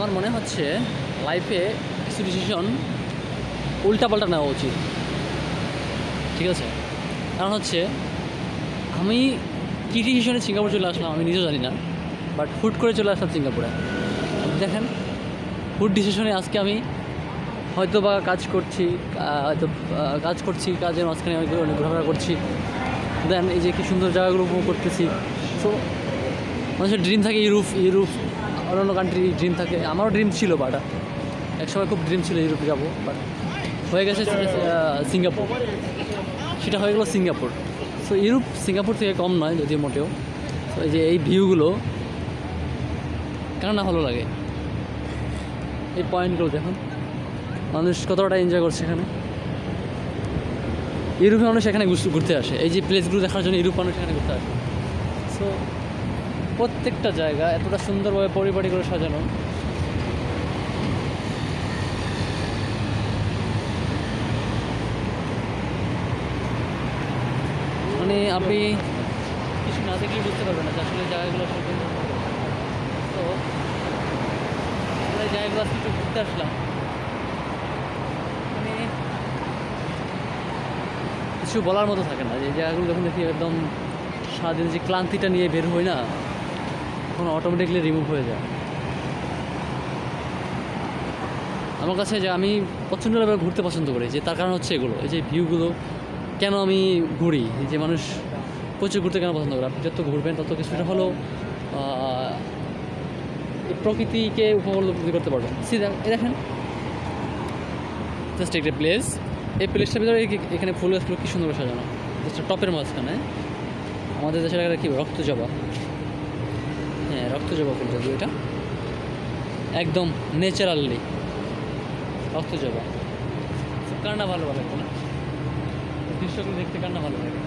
আমার মনে হচ্ছে লাইফে কিছু ডিসিশন উল্টাপাল্টা নেওয়া উচিত, ঠিক আছে? কারণ হচ্ছে আমি কী ডিসিশনে সিঙ্গাপুর চলে আসলাম আমি নিজেও জানি না, বাট হুট করে চলে আসলাম সিঙ্গাপুরে। দেখেন, হুট ডিসিশনে আজকে আমি হয়তো বা কাজ করছি, কাজের মাঝখানে আমি অনেক ঘোরাফেরা করছি, দেন এই যে কি সুন্দর জায়গাগুলো উপভোগ করতেছি। সো মানুষের ড্রিম থাকে ইউরোপ অন্য কান্ট্রি ড্রিম থাকে, আমারও ড্রিম ছিল, বাট একসময় খুব ড্রিম ছিল ইউরোপে যাবো, বাট হয়ে গেছে সিঙ্গাপুর, সেটা হয়ে গেলো সিঙ্গাপুর। সো সিঙ্গাপুর থেকে কম নয় যদিও মোটেও। তো এই যে এই ভিউগুলো কার না ভালো লাগে, এই পয়েন্টগুলো দেখুন, মানুষ কতটা এনজয় করছে এখানে। ইউরোপে মানুষ এখানে ঘুরতে আসে, এই যে প্লেসগুলো দেখার জন্য ইউরোপ মানুষ এখানে ঘুরতে আসে। সো প্রত্যেকটা জায়গা এতটা সুন্দরভাবে পরিপাটি করে সাজানো, মানে আপনি কিছু না দেখলে বুঝতে পারবেন না যে আসলে জায়গাগুলো আসলে। তো এই জায়গাগুলো আজকে একটু ঘুরতে আসলাম, মানে কিছু বলার মতো থাকে না। যে জায়গাগুলো যখন দেখি একদম সারাদিন যে ক্লান্তিটা নিয়ে বের হই না, তখন অটোমেটিকলি রিমুভ হয়ে যায় আমার কাছে। যে আমি প্রচণ্ডভাবে ঘুরতে পছন্দ করি, যে তার কারণ হচ্ছে এগুলো, এই যে ভিউগুলো। কেন আমি ঘুরি, এই যে মানুষ প্রচুর ঘুরতে কেন পছন্দ করে, আপনি যত ঘুরবেন তত কিছুটা হলেও এই প্রকৃতিকে উপলব্ধি করতে পারবেন। এই দেখেন, জাস্ট একটা প্লেস, এই প্লেসটার ভিতরে এখানে ফুল গাছগুলো কী সুন্দর সাজানো, জাস্ট টপের মাঝখানে। আমাদের দেশের একটা কী রক্তজবা, হ্যাঁ রক্তজবা ফুল, যদি এটা একদম ন্যাচারালি রক্তজবা। কার না ভালো লাগে না, দৃশ্যগুলো দেখতে কার না ভালো লাগে।